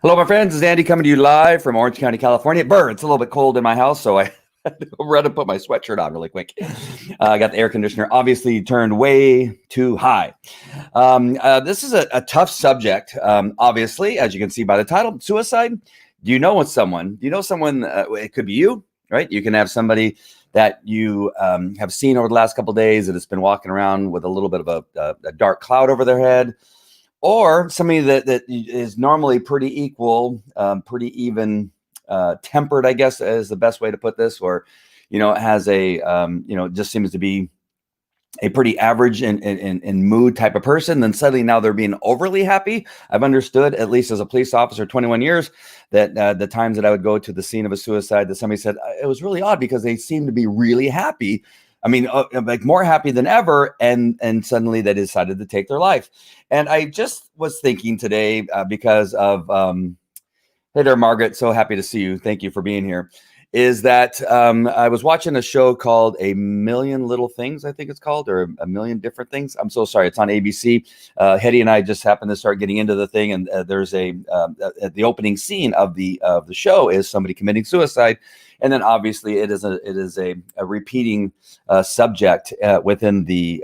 Hello, my friends. This is Andy coming to you live from Orange County, California. It's a little bit cold in my house, so I had to run and put my sweatshirt on really quick. I got the air conditioner obviously turned way too high. This is a tough subject, obviously, as you can see by the title, suicide. Do you know someone? Do you know someone? It could be you, right? You can have somebody that you have seen over the last couple of days that has been walking around with a little bit of a dark cloud over their head, or somebody that is normally pretty equal, pretty even tempered, I guess is the best way to put this, or, has just seems to be a pretty average in mood type of person. Then suddenly now they're being overly happy. I've understood, at least as a police officer, 21 years, that the times that I would go to the scene of a suicide, that somebody said it was really odd because they seemed to be really happy. I mean, like more happy than ever, and suddenly they decided to take their life. And I just was thinking today because of, hey there, Margaret. So happy to see you. Thank you for being here. Is that I was watching a show called A Million Little Things, I think it's called, or A Million Different Things. I'm so sorry. It's on ABC. Hetty and I just happened to start getting into the thing, and there's the opening scene of the show is somebody committing suicide, and then obviously it is a repeating subject within the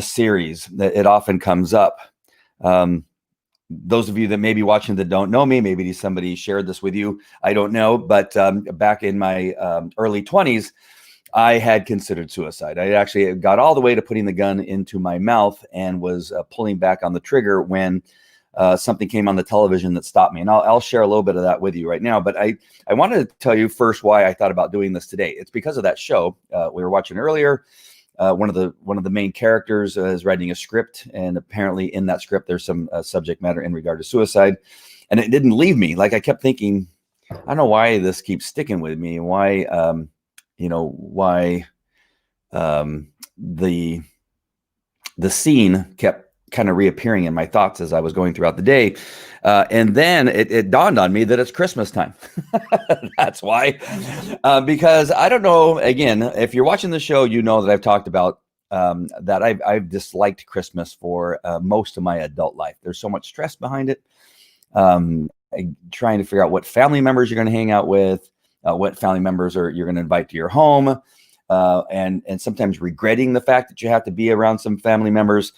series. It often comes up. Those of you that may be watching that don't know me, maybe somebody shared this with you, I don't know. But back in my early 20s, I had considered suicide. I actually got all the way to putting the gun into my mouth and was pulling back on the trigger when something came on the television that stopped me. And I'll share a little bit of that with you right now. But I wanted to tell you first why I thought about doing this today. It's because of that show we were watching earlier. One of the main characters is writing a script, and apparently in that script there's some subject matter in regard to suicide, and it didn't leave me. Like, I kept thinking, I don't know why this keeps sticking with me. Why, the scene kept kind of reappearing in my thoughts as I was going throughout the day. And then it dawned on me that it's Christmas time. That's why. Because I don't know, again, if you're watching the show, you know that I've talked about that I've disliked Christmas for most of my adult life. There's so much stress behind it. Trying to figure out what family members you're going to hang out with, what family members you're going to invite to your home, and sometimes regretting the fact that you have to be around some family members.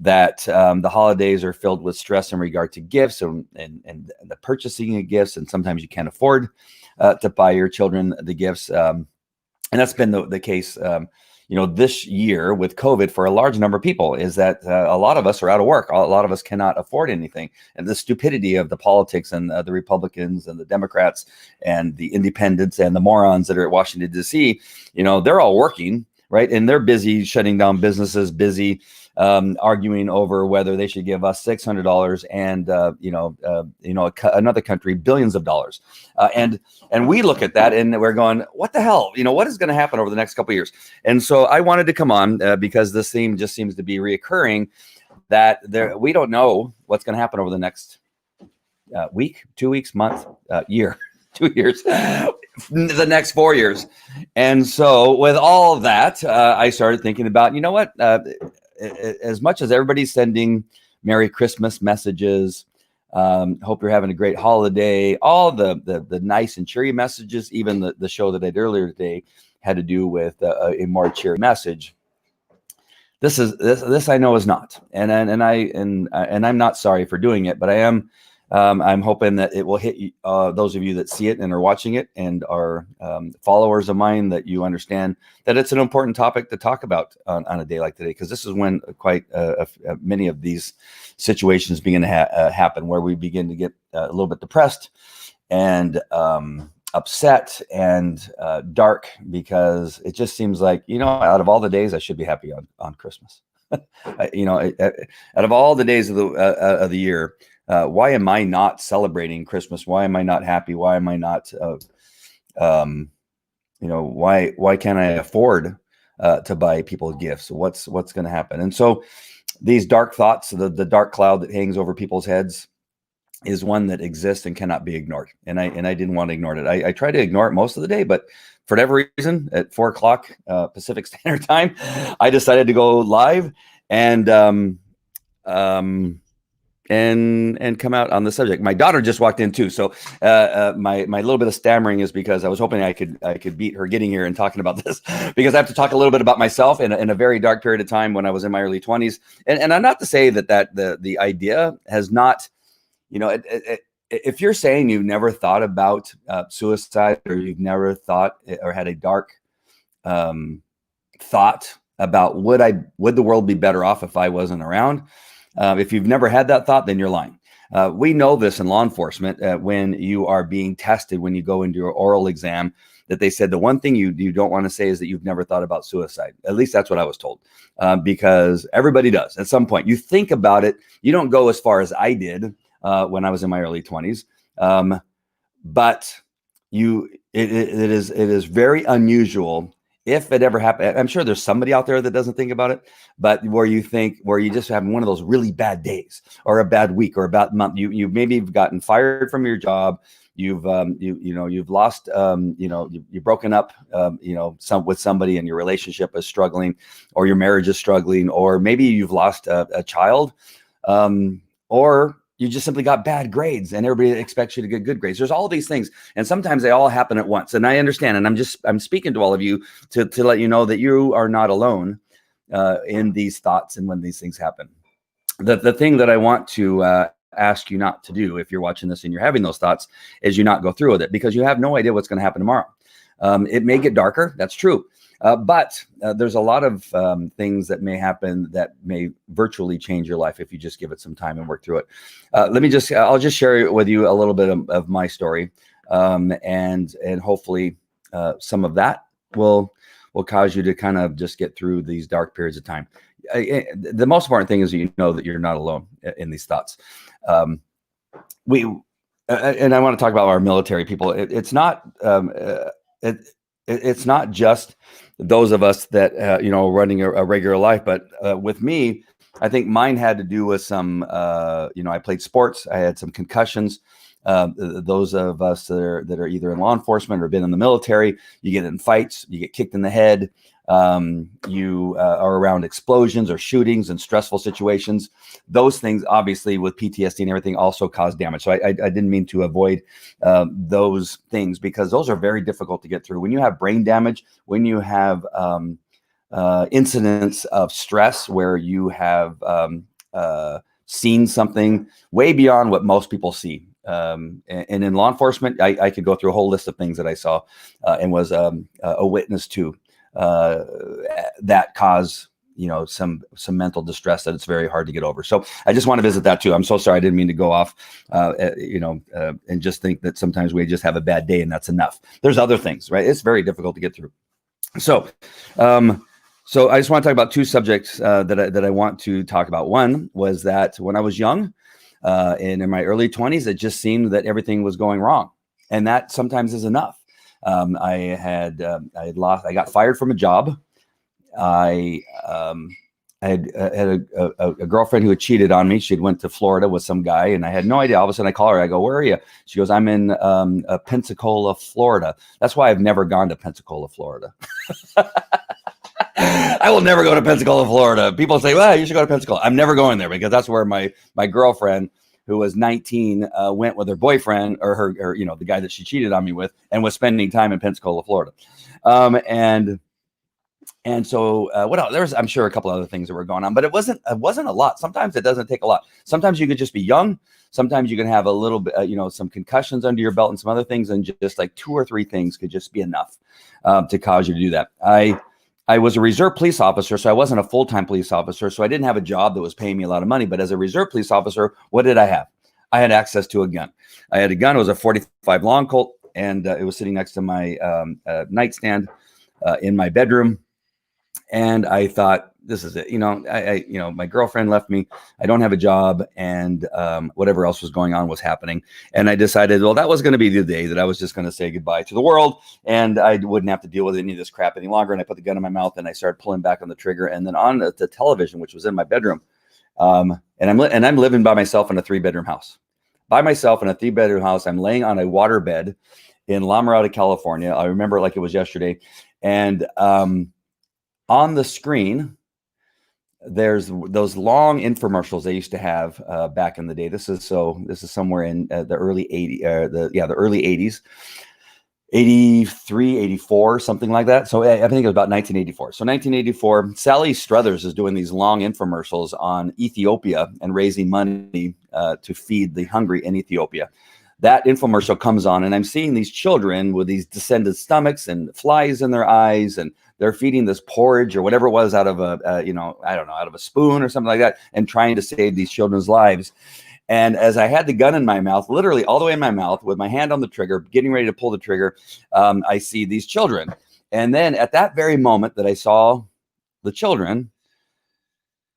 That the holidays are filled with stress in regard to gifts and the purchasing of gifts, and sometimes you can't afford to buy your children the gifts. And that's been the case, this year with COVID for a large number of people, is that a lot of us are out of work. A lot of us cannot afford anything. And the stupidity of the politics and the Republicans and the Democrats and the independents and the morons that are at Washington, D.C., they're all working, right? And they're busy shutting down businesses, busy arguing over whether they should give us $600 and another country billions of dollars, and we look at that and we're going, what the hell? What is going to happen over the next couple of years? And so I wanted to come on because this theme just seems to be reoccurring. That we don't know what's going to happen over the next week, 2 weeks, month, year. 2 years, the next 4 years. And so with all of that, I started thinking about, what, as much as everybody's sending Merry Christmas messages, hope you're having a great holiday, all the nice and cheery messages, even the show that I did earlier today had to do with a more cheery message. This I know is not, and I'm not sorry for doing it, but I am. I'm hoping that it will hit those of you that see it and are watching it and are followers of mine, that you understand that it's an important topic to talk about on a day like today, because this is when quite many of these situations begin to happen, where we begin to get a little bit depressed and upset and dark, because it just seems like, out of all the days I should be happy on Christmas. Out of all the days of the year, why am I not celebrating Christmas? Why am I not happy? Why am I not, why can't I afford to buy people gifts? What's going to happen? And so these dark thoughts, the dark cloud that hangs over people's heads, is one that exists and cannot be ignored. And I didn't want to ignore it. I try to ignore it most of the day, but for whatever reason, at 4 o'clock Pacific Standard Time, I decided to go live and and come out on the subject. My daughter just walked in too, so my little bit of stammering is because I was hoping I could beat her getting here and talking about this, because I have to talk a little bit about myself in a very dark period of time when I was in my early 20s. And I'm not to say that the idea has not, if you're saying you've never thought about suicide, or you've never thought or had a dark thought about would the world be better off if I wasn't around? If you've never had that thought, then you're lying. We know this in law enforcement when you are being tested, when you go into your oral exam, that they said the one thing you don't want to say is that you've never thought about suicide. At least that's what I was told, because everybody does at some point. You think about it. You don't go as far as I did when I was in my early 20s, but it is very unusual. If it ever happened, I'm sure there's somebody out there that doesn't think about it, but where you just have one of those really bad days or a bad week or a bad month, you maybe have gotten fired from your job. You've lost, you've broken up, with somebody, and your relationship is struggling, or your marriage is struggling, or maybe you've lost a child, or you just simply got bad grades and everybody expects you to get good grades. There's all these things. And sometimes they all happen at once. And I understand. And I'm speaking to all of you to let you know that you are not alone in these thoughts and when these things happen. The thing that I want to ask you not to do, if you're watching this and you're having those thoughts, is you not go through with it, because you have no idea what's going to happen tomorrow. It may get darker. That's true. But there's a lot of things that may happen that may virtually change your life if you just give it some time and work through it. I'll just share with you a little bit of my story, and hopefully some of that will cause you to kind of just get through these dark periods of time. The most important thing is you know that you're not alone in these thoughts. And I want to talk about our military people. It's not just those of us that running a regular life, but with me, I think mine had to do with some. I played sports. I had some concussions. Those of us that are either in law enforcement or been in the military, you get in fights, you get kicked in the head. You are around explosions or shootings and stressful situations. Those things, obviously, with PTSD and everything, also cause damage. So I didn't mean to avoid those things, because those are very difficult to get through. When you have brain damage, when you have incidents of stress where you have seen something way beyond what most people see. And in law enforcement, I could go through a whole list of things that I saw and was a witness to. That cause some mental distress that it's very hard to get over. So I just want to visit that too. I'm so sorry, I didn't mean to go off and just think that sometimes we just have a bad day and that's enough. There's other things, right? It's very difficult to get through. So I just want to talk about two subjects that I want to talk about. One was that when I was young and in my early 20s, it just seemed that everything was going wrong, and that sometimes is enough. I got fired from a job. I had a girlfriend who had cheated on me. She had went to Florida with some guy, and I had no idea. All of a sudden I call her. I go, "Where are you?" She goes, "I'm in Pensacola, Florida." That's why I've never gone to Pensacola, Florida. I will never go to Pensacola, Florida. People say, "Well, you should go to Pensacola." I'm never going there, because that's where my girlfriend, who was 19, went with her boyfriend, or her the guy that she cheated on me with, and was spending time in Pensacola, Florida. And so what else? There was, I'm sure, a couple other things that were going on, but it wasn't a lot. Sometimes it doesn't take a lot. Sometimes you could just be young. Sometimes you can have a little bit, some concussions under your belt and some other things, and just like 2 or 3 things could just be enough to cause you to do that. I was a reserve police officer, so I wasn't a full-time police officer, so I didn't have a job that was paying me a lot of money. But as a reserve police officer, what did I have? I had access to a gun. I had a gun. It was a .45 Long Colt, and it was sitting next to my nightstand in my bedroom. And I thought, this is it. My girlfriend left me. I don't have a job, and whatever else was going on was happening. And I decided, well, that was going to be the day that I was just going to say goodbye to the world, and I wouldn't have to deal with any of this crap any longer. And I put the gun in my mouth, and I started pulling back on the trigger, and then on the television, which was in my bedroom. And I'm living by myself in a 3-bedroom house. By myself in a 3-bedroom house. I'm laying on a water bed in La Mirada, California. I remember it like it was yesterday. And on the screen there's those long infomercials they used to have back in the day. This is somewhere in the early 80s, 83, 84, something like that. So I think it was about 1984. So 1984, Sally Struthers is doing these long infomercials on Ethiopia and raising money to feed the hungry in Ethiopia. That infomercial comes on, and I'm seeing these children with these distended stomachs and flies in their eyes, and they're feeding this porridge or whatever it was out of a, out of a spoon or something like that, and trying to save these children's lives. And as I had the gun in my mouth, literally all the way in my mouth, with my hand on the trigger, getting ready to pull the trigger, I see these children. And then at that very moment that I saw the children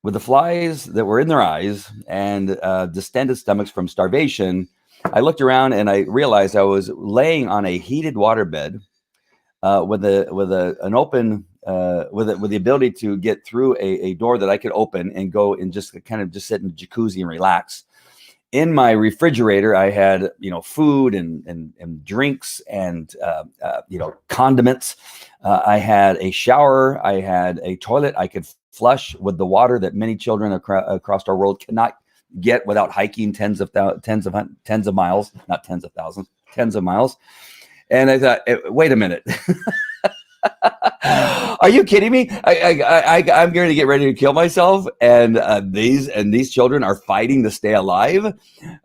with the flies that were in their eyes and distended stomachs from starvation, I looked around and I realized I was laying on a heated waterbed with the ability to get through a door that I could open and go and just kind of just sit in the jacuzzi and relax. In my refrigerator, I had food and drinks and condiments. I had a shower. I had a toilet I could flush with the water that many children across our world cannot get without hiking tens of miles, not tens of thousands, tens of miles. And I thought, wait a minute. Are you kidding me? I'm going to get ready to kill myself, and these children are fighting to stay alive.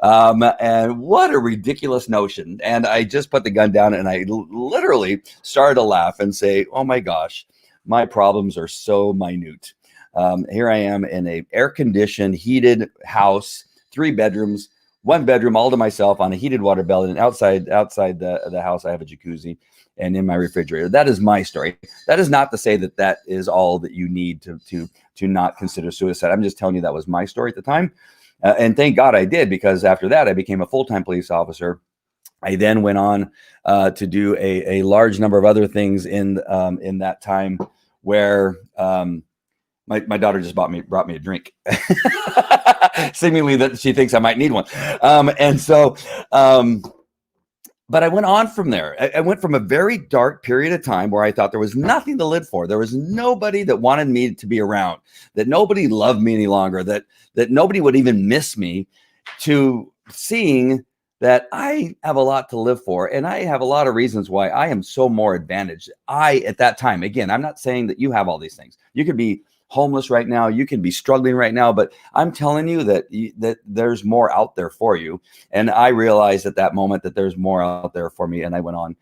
And what a ridiculous notion. And I just put the gun down and I literally started to laugh and say, oh my gosh, my problems are so minute. Here I am in a air-conditioned, heated house, 3 bedrooms, 1 bedroom all to myself on a heated water bed, and outside the house I have a jacuzzi, and in my refrigerator. That is my story. That is not to say that that is all that you need to not consider suicide. I'm just telling you that was my story at the time, and thank God I did, because after that I became a full-time police officer. I then went on to do a large number of other things in that time, where my daughter just brought me a drink, seemingly that she thinks I might need one. But I went on from there. I went from a very dark period of time where I thought there was nothing to live for. There was nobody that wanted me to be around, that nobody loved me any longer, that nobody would even miss me, to seeing that I have a lot to live for, and I have a lot of reasons why I am so more advantaged. At that time, again, I'm not saying that you have all these things. You could be homeless right now, you can be struggling right now, but I'm telling you that there's more out there for you. And I realized at that moment that there's more out there for me, and I went on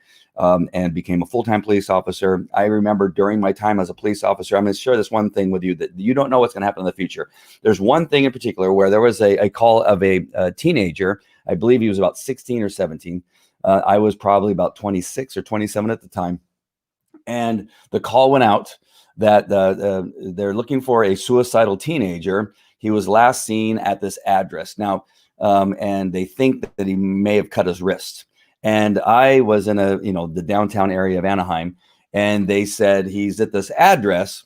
and became a full-time police officer. I remember during my time as a police officer, I'm going to share this one thing with you, that you don't know what's going to happen in the future. There's one thing in particular where there was a call of a teenager. I believe he was about 16 or 17. I was probably about 26 or 27 at the time. And the call went out that they're looking for a suicidal teenager. He was last seen at this address. Now, and they think that he may have cut his wrist. And I was in the downtown area of Anaheim, and they said he's at this address,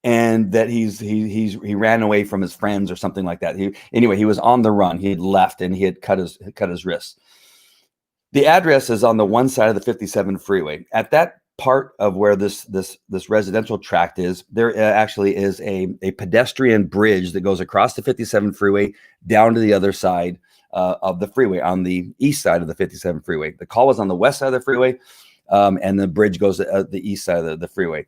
and that he ran away from his friends or something like that. He was on the run. He had left, and he had cut his wrist. The address is on the one side of the 57 freeway. At that part of where this residential tract is, there actually is a pedestrian bridge that goes across the 57 freeway down to the other side of the freeway, on the east side of the 57 freeway. The call was on the west side of the freeway, and the bridge goes to the east side of the freeway.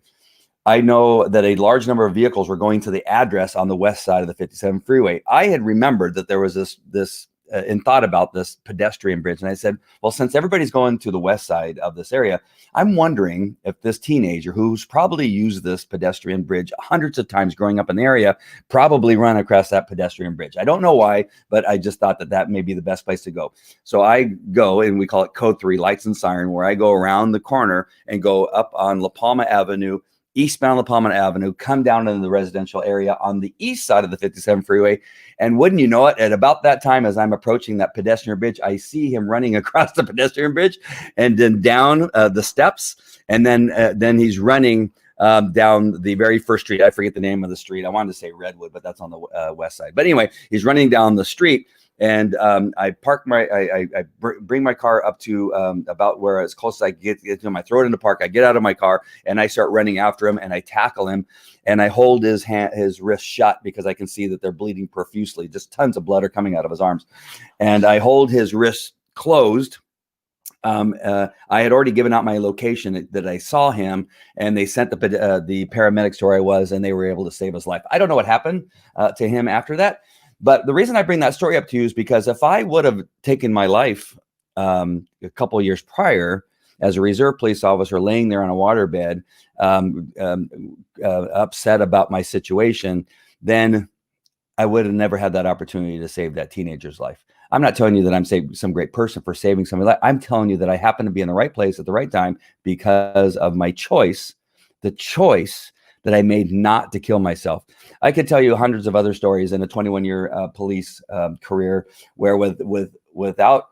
I know that a large number of vehicles were going to the address on the west side of the 57 freeway. I had remembered that there was this and thought about this pedestrian bridge. And I said, well, since everybody's going to the west side of this area, I'm wondering if this teenager, who's probably used this pedestrian bridge hundreds of times growing up in the area, probably run across that pedestrian bridge. I don't know why, but I just thought that may be the best place to go. So I go, and we call it Code 3, Lights and Siren, where I go around the corner and go up on La Palma Avenue, eastbound La Palma Avenue, come down into the residential area on the east side of the 57 freeway. And wouldn't you know it, at about that time, as I'm approaching that pedestrian bridge, I see him running across the pedestrian bridge and then down the steps. And then he's running down the very first street. I forget the name of the street. I wanted to say Redwood, but that's on the west side. But anyway, he's running down the street. And I park bring my car up to about where as close as I get to him. I throw it in the park. I get out of my car and I start running after him, and I tackle him, and I hold his wrist shut because I can see that they're bleeding profusely. Just tons of blood are coming out of his arms, and I hold his wrist closed. I had already given out my location that I saw him, and they sent the paramedics to where I was, and they were able to save his life. I don't know what happened to him after that, but the reason I bring that story up to you is because if I would have taken my life a couple of years prior as a reserve police officer, laying there on a waterbed, upset about my situation, then I would have never had that opportunity to save that teenager's life. I'm not telling you that I'm some great person for saving somebody's life. I'm telling you that I happen to be in the right place at the right time because of my choice, the choice that I made not to kill myself. I could tell you hundreds of other stories in a 21-year police career where without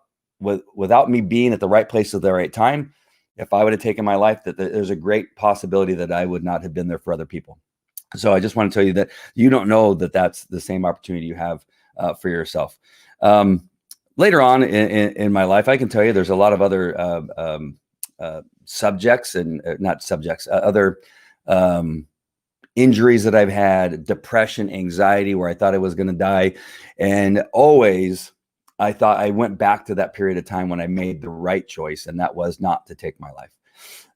me being at the right place at the right time, if I would have taken my life, that there's a great possibility that I would not have been there for other people. So I just want to tell you that you don't know that that's the same opportunity you have for yourself. Later on in my life, I can tell you there's a lot of other subjects and not subjects, other injuries that I've had, depression, anxiety, where I thought I was going to die. And always I thought I went back to that period of time when I made the right choice, and that was not to take my life.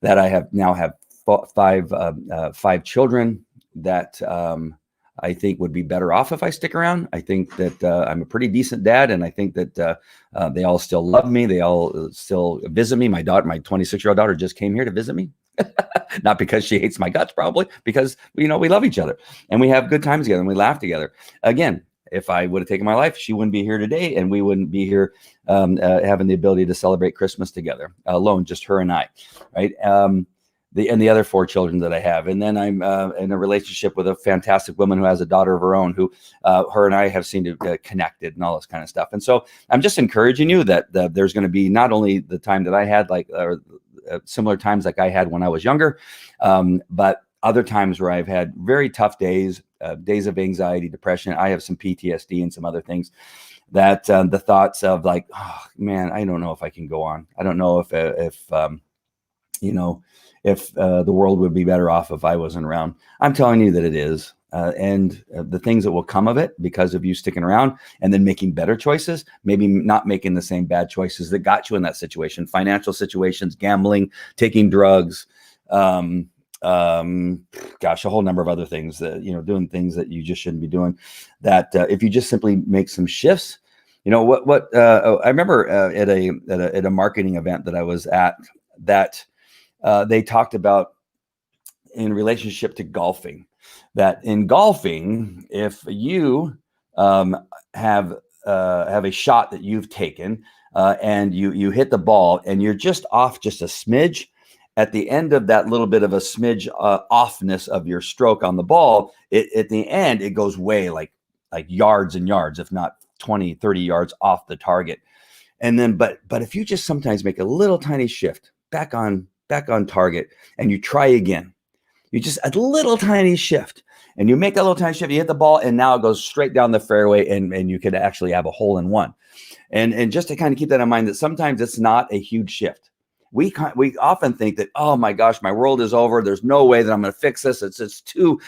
That I now have five children that I think would be better off if I stick around. I think that I'm a pretty decent dad, and I think that they all still love me. They all still visit me. My 26-year-old daughter just came here to visit me. Not because she hates my guts, probably because, we love each other and we have good times together and we laugh together. Again, if I would have taken my life, she wouldn't be here today, and we wouldn't be here having the ability to celebrate Christmas together alone, just her and I, right? The other 4 children that I have. And then I'm in a relationship with a fantastic woman who has a daughter of her own, who her and I have seemed to connected and all this kind of stuff. And so I'm just encouraging you that there's going to be not only the time that I had, similar times like I had when I was younger, but other times where I've had very tough days, days of anxiety, depression. I have some PTSD and some other things that the thoughts of like, oh man, I don't know if I can go on. I don't know if the world would be better off if I wasn't around. I'm telling you that it is. And the things that will come of it because of you sticking around and then making better choices, maybe not making the same bad choices that got you in that situation, financial situations, gambling, taking drugs, a whole number of other things that, doing things that you just shouldn't be doing, that if you just simply make some shifts, I remember at a marketing event that I was at, that they talked about in relationship to golfing, that in golfing, if you have a shot that you've taken and you hit the ball and you're just off just a smidge, at the end of that little bit of a smidge offness of your stroke on the ball, at the end, it goes way like yards and yards, if not 20, 30 yards off the target. And then, but if you just sometimes make a little tiny shift back on target and you try again, you just a little tiny shift and you make that little tiny shift, you hit the ball and now it goes straight down the fairway and you could actually have a hole in one. And just to kind of keep that in mind, that sometimes it's not a huge shift. We often think that, oh my gosh, my world is over. There's no way that I'm going to fix this. It's too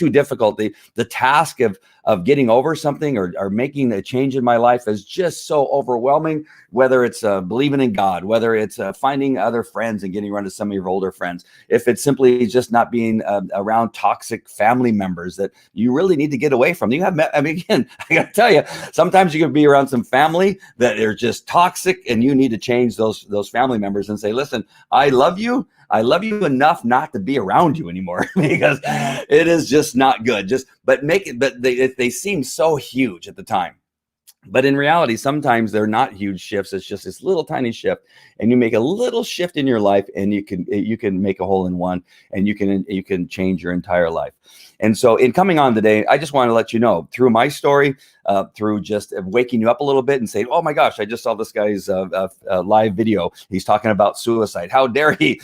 difficult. The task of getting over something or making a change in my life is just so overwhelming, whether it's believing in God, whether it's finding other friends and getting around to some of your older friends, if it's simply just not being around toxic family members that you really need to get away from. Again, I got to tell you, sometimes you can be around some family that are just toxic and you need to change those family members and say, listen, I love you enough not to be around you anymore because it is just not good. But they seem so huge at the time. But in reality, sometimes they're not huge shifts. It's just this little tiny shift, and you make a little shift in your life, and you can make a hole in one, and you can change your entire life. And so in coming on today, I just want to let you know through my story, through just waking you up a little bit and saying, oh my gosh, I just saw this guy's live video. He's talking about suicide. How dare he?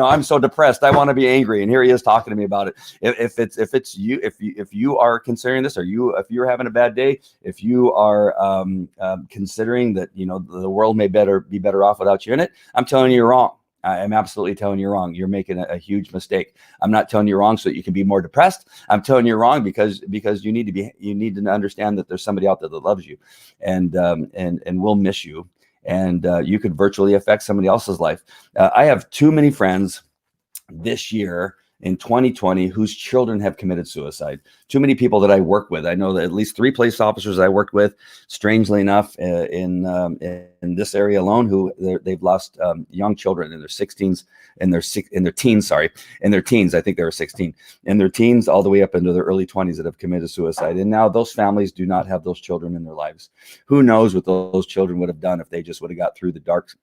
I'm so depressed. I want to be angry. And here he is talking to me about it. If you are considering this, if you're having a bad day, if you are considering that, the world may be better off without you in it, I'm telling you you're wrong. I'm absolutely telling you wrong. You're making a huge mistake. I'm not telling you wrong so that you can be more depressed. I'm telling you wrong because you need to understand that there's somebody out there that loves you, and will miss you, and you could virtually affect somebody else's life. I have too many friends this year in 2020 whose children have committed suicide. Too many people that I work with. I know that at least 3 police officers I worked with, strangely enough, in this area alone, who they've lost young children in their 16s, in their teens. I think they were 16, in their teens all the way up into their early 20s that have committed suicide. And now those families do not have those children in their lives. Who knows what those children would have done if they just would have got through the dark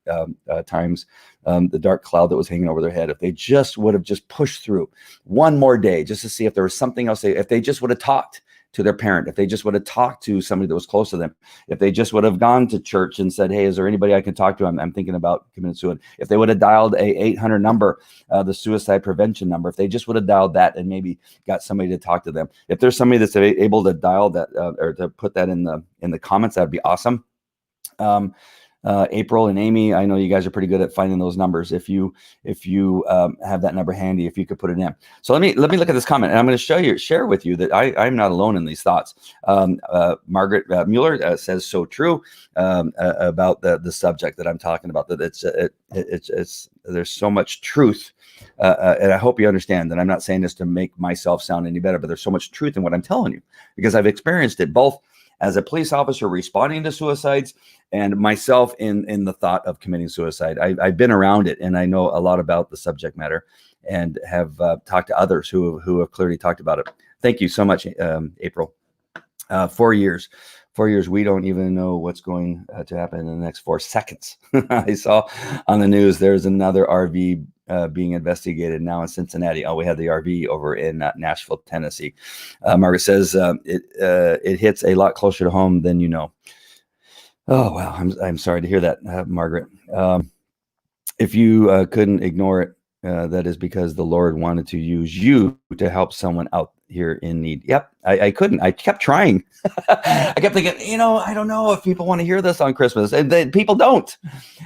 times, the dark cloud that was hanging over their head. If they just would have just pushed through one more day just to see if there was something else. If they just would have talked to their parent, if they just would have talked to somebody that was close to them, if they just would have gone to church and said, hey, is there anybody I can talk to? I'm thinking about committing suicide. If they would have dialed a 800 number, the suicide prevention number, if they just would have dialed that and maybe got somebody to talk to them. If there's somebody that's able to dial that or to put that in the comments, that'd be awesome. April and Amy, I know you guys are pretty good at finding those numbers. If you have that number handy, if you could put it in. So let me look at this comment, and I'm going to share with you that I'm not alone in these thoughts. Margaret Mueller says so true about the subject that I'm talking about. That it's there's so much truth, and I hope you understand that I'm not saying this to make myself sound any better, but there's so much truth in what I'm telling you because I've experienced it both as a police officer responding to suicides and myself in the thought of committing suicide. I've been around it, and I know a lot about the subject matter and have talked to others who have clearly talked about it. Thank you so much, April. 4 years. 4 years, we don't even know what's going to happen in the next 4 seconds. I saw on the news there's another RV being investigated now in Cincinnati. Oh, we had the RV over in Nashville, Tennessee. Margaret says it hits a lot closer to home than you know. Oh, wow. I'm sorry to hear that, Margaret. If you couldn't ignore it, that is because the Lord wanted to use you to help someone out here in need. Yep, I couldn't. I kept trying. I kept thinking, I don't know if people want to hear this on Christmas, and then people don't.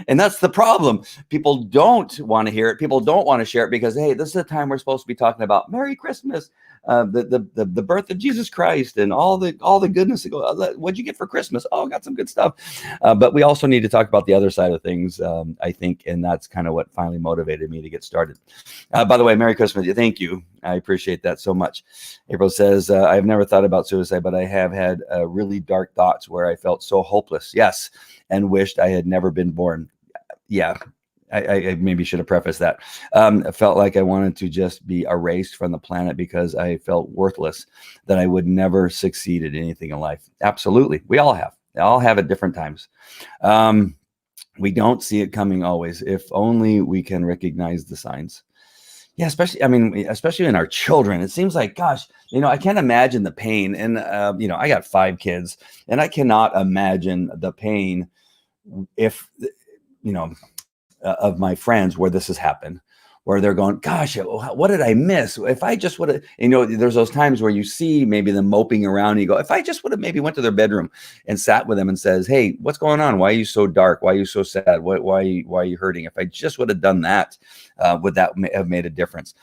And that's the problem. People don't want to hear it. People don't want to share it because, hey, this is the time we're supposed to be talking about Merry Christmas, the birth of Jesus Christ, and all the goodness. What'd you get for Christmas? Oh, got some good stuff. But we also need to talk about the other side of things, I think, and that's kind of what finally motivated me to get started. By the way, Merry Christmas. Thank you. I appreciate that so much. April says, I've never thought about suicide, but I have had really dark thoughts where I felt so hopeless. Yes. And wished I had never been born. Yeah. I maybe should have prefaced that. I felt like I wanted to just be erased from the planet because I felt worthless, that I would never succeed at anything in life. Absolutely. We all have. They all have at different times. We don't see it coming always. If only we can recognize the signs. Yeah, especially in our children. It seems like, gosh, I can't imagine the pain. And, I got 5 kids, and I cannot imagine the pain if, of my friends where this has happened, where they're going, gosh, what did I miss? If I just would have, there's those times where you see maybe them moping around and you go, if I just would have maybe went to their bedroom and sat with them and says, hey, what's going on? Why are you so dark? Why are you so sad? Why are you hurting? If I just would have done that, would that have made a difference?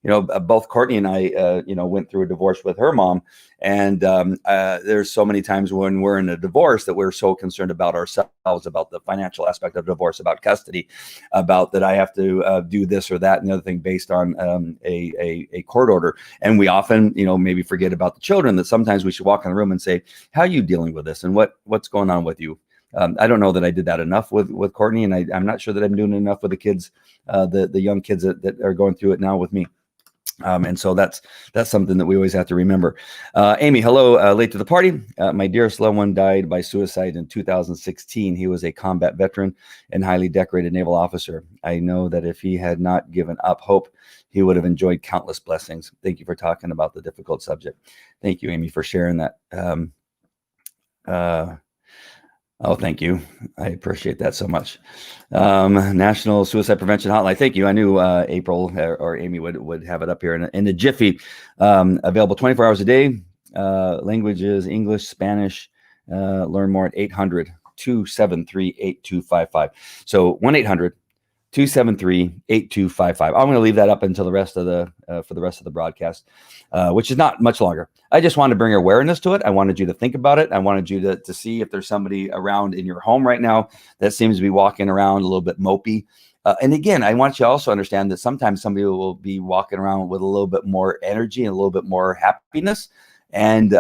Both Courtney and I, went through a divorce with her mom. And there's so many times when we're in a divorce that we're so concerned about ourselves, about the financial aspect of divorce, about custody, about that I have to do this or that and the other thing based on a court order. And we often, maybe forget about the children, that sometimes we should walk in the room and say, how are you dealing with this? And what's going on with you? I don't know that I did that enough with Courtney, and I'm not sure that I'm doing enough with the kids, the young kids that are going through it now with me. And so that's something that we always have to remember. Amy, hello, late to the party. My dearest loved one died by suicide in 2016. He was a combat veteran and highly decorated naval officer. I know that if he had not given up hope, he would have enjoyed countless blessings. Thank you for talking about the difficult subject. Thank you, Amy, for sharing that. Oh, thank you. I appreciate that so much. National Suicide Prevention Hotline. Thank you. I knew April or Amy would have it up here in a jiffy. Available 24 hours a day. Languages, English, Spanish. Learn more at 800-273-8255. So 1-800-273-8255. I'm going to leave that up until the rest of the for the rest of the broadcast, which is not much longer. I just wanted to bring awareness to it. I wanted you to think about it. I wanted you to see if there's somebody around in your home right now that seems to be walking around a little bit mopey. And again, I want you to also understand that sometimes somebody will be walking around with a little bit more energy and a little bit more happiness. And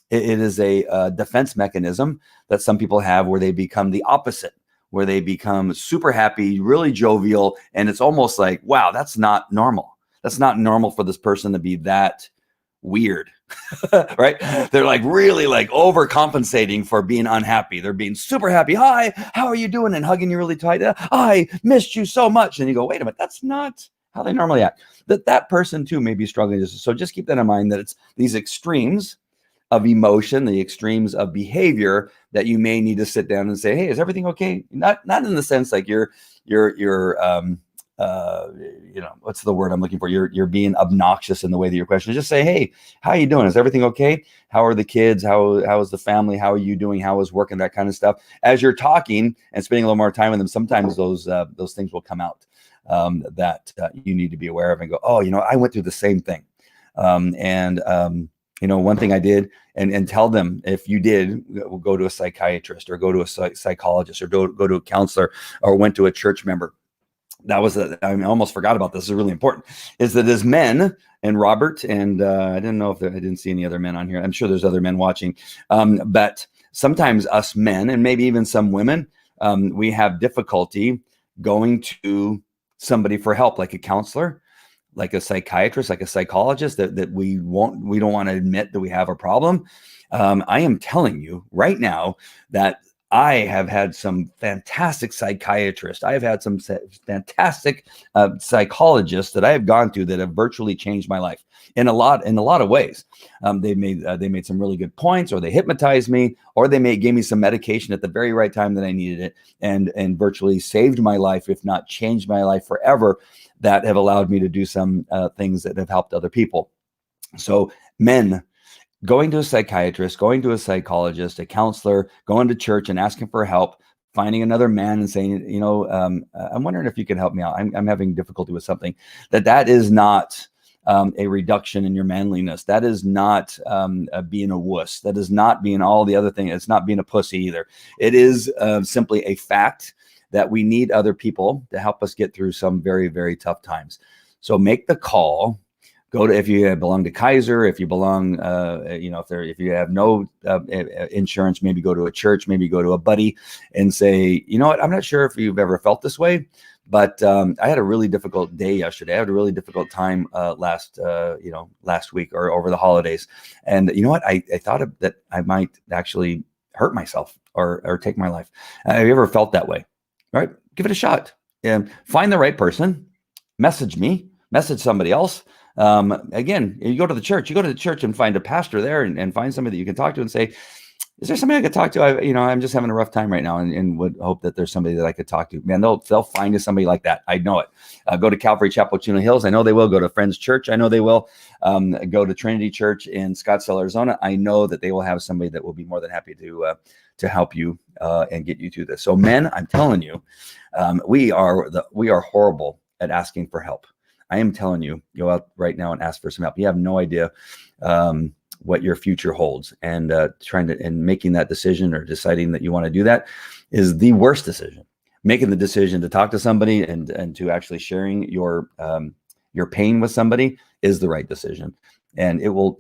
it is a defense mechanism that some people have where they become the opposite, where they become super happy, really jovial. And it's almost like, wow, that's not normal. That's not normal for this person to be that weird, right? They're like really like overcompensating for being unhappy. They're being super happy. Hi, how are you doing? And hugging you really tight. I missed you so much. And you go, wait a minute, that's not how they normally act. That person too may be struggling. So just keep that in mind, that it's these extremes of emotion, the extremes of behavior that you may need to sit down and say, hey, is everything okay? Not in the sense like you're what's the word I'm looking for? You're being obnoxious in the way that you're questioning. Just say, hey, how are you doing? Is everything okay? How are the kids? How is the family? How are you doing? How is work and that kind of stuff? As you're talking and spending a little more time with them, sometimes those things will come out that you need to be aware of and go, oh, I went through the same thing. One thing I did, and tell them, if you did go to a psychiatrist or go to a psychologist or go to a counselor or went to a church member, I almost forgot about this. This is really important, is that as men, and Robert, and I didn't know if I didn't see any other men on here. I'm sure there's other men watching. But sometimes us men, and maybe even some women, we have difficulty going to somebody for help, like a counselor, like a psychiatrist, like a psychologist, that we don't want to admit that we have a problem. I am telling you right now that I have had some fantastic psychiatrists. I have had some fantastic psychologists that I have gone to that have virtually changed my life in a lot of ways. They made some really good points, or they hypnotized me, or they gave me some medication at the very right time that I needed it, and virtually saved my life, if not changed my life forever, that have allowed me to do some things that have helped other people. So men, going to a psychiatrist, going to a psychologist, a counselor, going to church and asking for help, finding another man and saying, I'm wondering if you can help me out. I'm having difficulty with something. That is not a reduction in your manliness. That is not being a wuss. That is not being all the other things. It's not being a pussy either. It is simply a fact that we need other people to help us get through some very, very tough times. So make the call. Go to, if you belong to Kaiser, if you belong, if you have no insurance, maybe go to a church, maybe go to a buddy and say, you know what, I'm not sure if you've ever felt this way, but I had a really difficult day yesterday. I had a really difficult time last week or over the holidays. And you know what, I thought that I might actually hurt myself or take my life. Have you ever felt that way? All right, give it a shot. Find the right person, message me, message somebody else. Again, you go to the church and find a pastor there and find somebody that you can talk to and say, is there somebody I could talk to? I'm just having a rough time right now, and would hope that there's somebody that I could talk to. Man, they'll find you somebody like that. I know it. Go to Calvary Chapel, Chino Hills. I know they will. Go to Friends Church. I know they will. Go to Trinity Church in Scottsdale, Arizona. I know that they will have somebody that will be more than happy to help you and get you through this. So men, I'm telling you, we are horrible at asking for help. I am telling you, go out right now and ask for some help. You have no idea what your future holds, and making that decision or deciding that you want to do that is the worst decision. Making the decision to talk to somebody and to actually sharing your pain with somebody is the right decision. And it will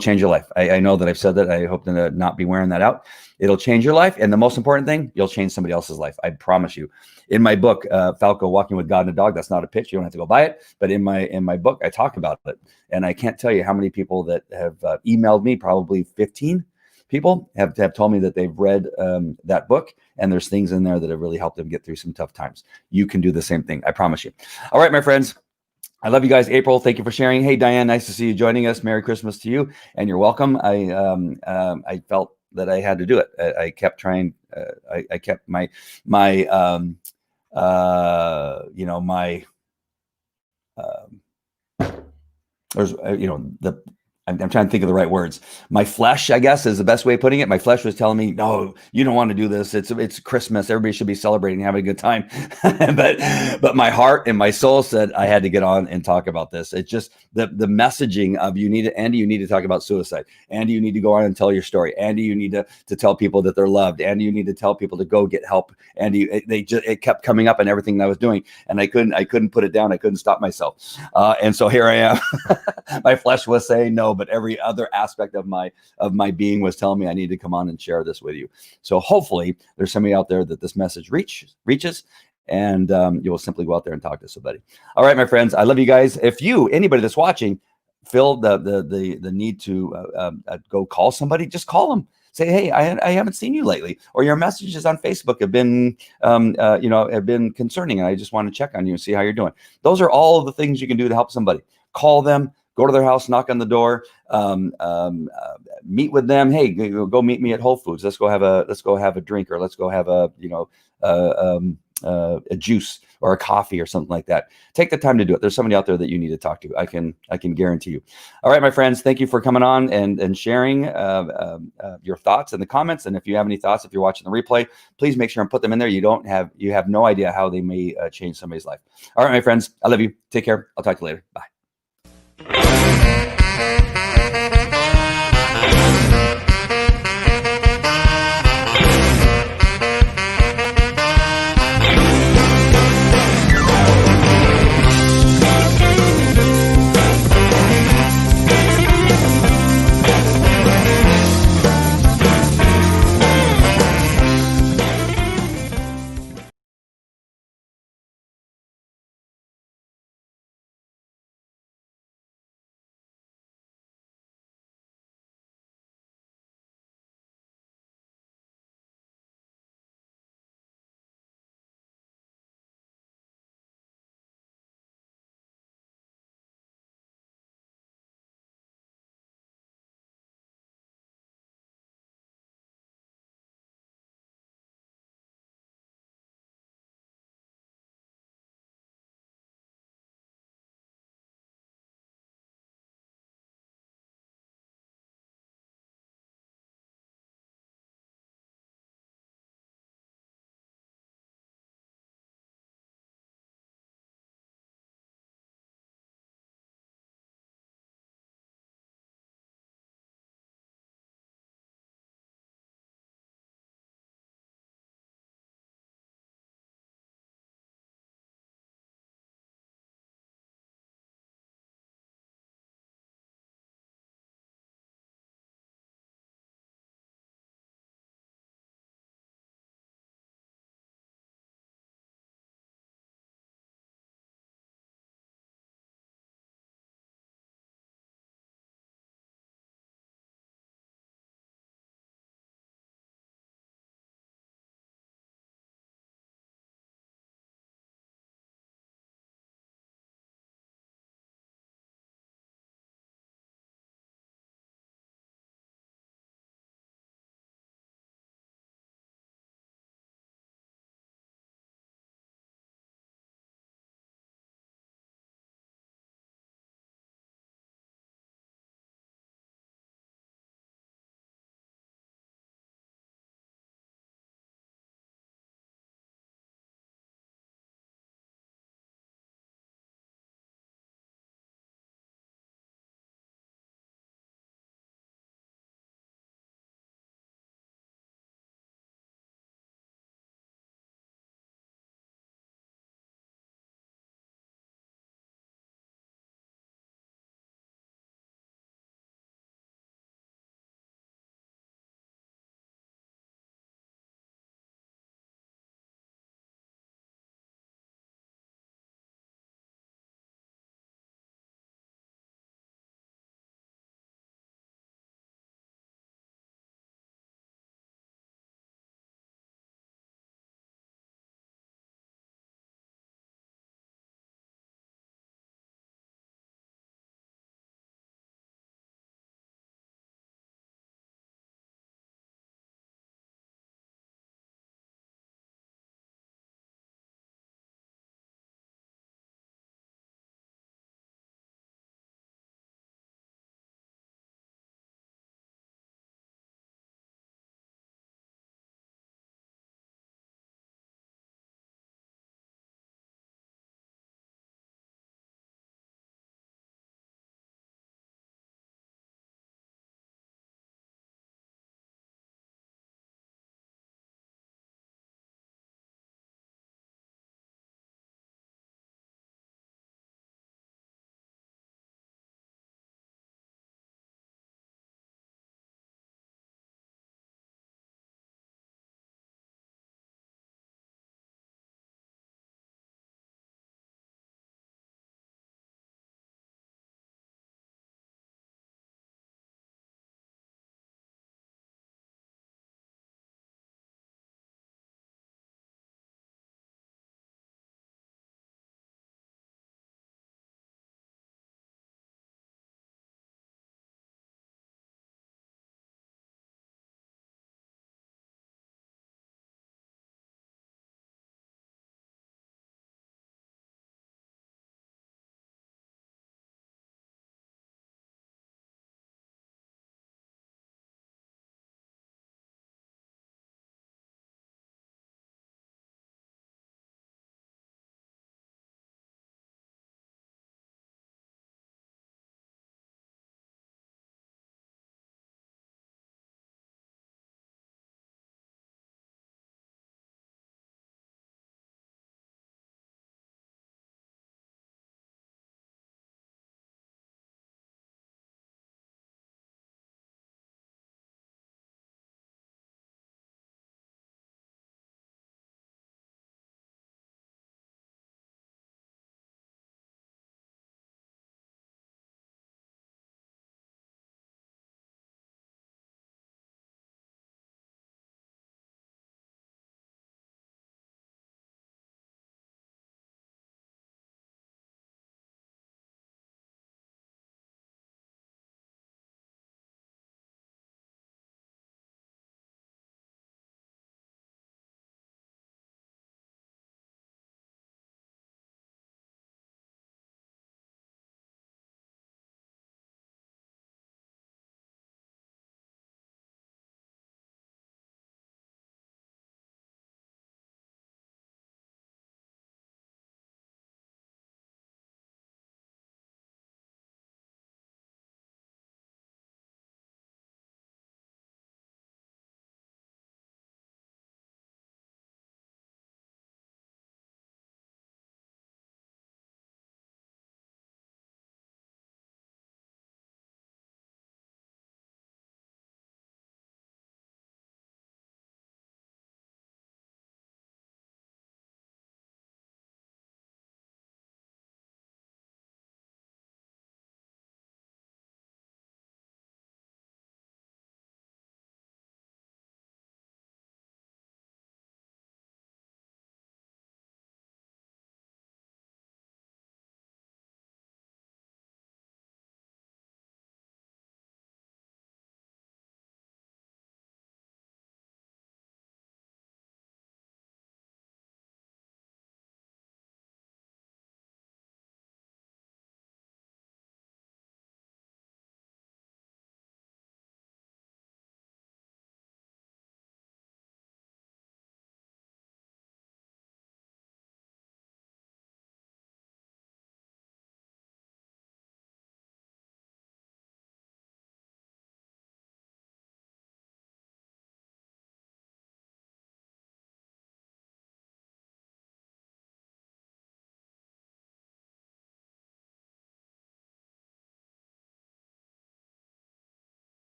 change your life. I know that I've said that. I hope to not be wearing that out. It'll change your life. And the most important thing, you'll change somebody else's life. I promise you. In my book, Falco, Walking with God and a Dog, that's not a pitch. You don't have to go buy it. But in my book, I talk about it. And I can't tell you how many people that have emailed me, probably 15 people have told me that they've read that book, and there's things in there that have really helped them get through some tough times. You can do the same thing. I promise you. All right, my friends. I love you guys. April, thank you for sharing. Hey, Diane, nice to see you joining us. Merry Christmas to you, and you're welcome. I felt that I had to do it. I kept trying. I kept my there's I'm trying to think of the right words. My flesh, I guess, is the best way of putting it. My flesh was telling me, no, you don't want to do this. It's Christmas. Everybody should be celebrating, having a good time. but my heart and my soul said I had to get on and talk about this. It's just the messaging of Andy, you need to talk about suicide. Andy, you need to go on and tell your story. Andy, you need to tell people that they're loved. Andy, you need to tell people to go get help. Andy, it kept coming up in everything that I was doing, and I couldn't put it down. I couldn't stop myself. And so here I am. My flesh was saying no, but every other aspect of my being was telling me I need to come on and share this with you. So hopefully there's somebody out there that this message reaches, and you will simply go out there and talk to somebody. All right, my friends, I love you guys. If anybody that's watching, feel the need to go call somebody, just call them. Say, hey, I haven't seen you lately, or your messages on Facebook have been concerning, and I just want to check on you and see how you're doing. Those are all of the things you can do to help somebody. Call them. Go to their house, knock on the door, meet with them. Hey, go meet me at Whole Foods. Let's go have a drink, or let's go have a juice or a coffee or something like that. Take the time to do it. There's somebody out there that you need to talk to. I can guarantee you. All right, my friends, thank you for coming on and sharing your thoughts in the comments. And if you have any thoughts, if you're watching the replay, please make sure and put them in there. You have no idea how they may change somebody's life. All right, my friends, I love you. Take care. I'll talk to you later. Bye.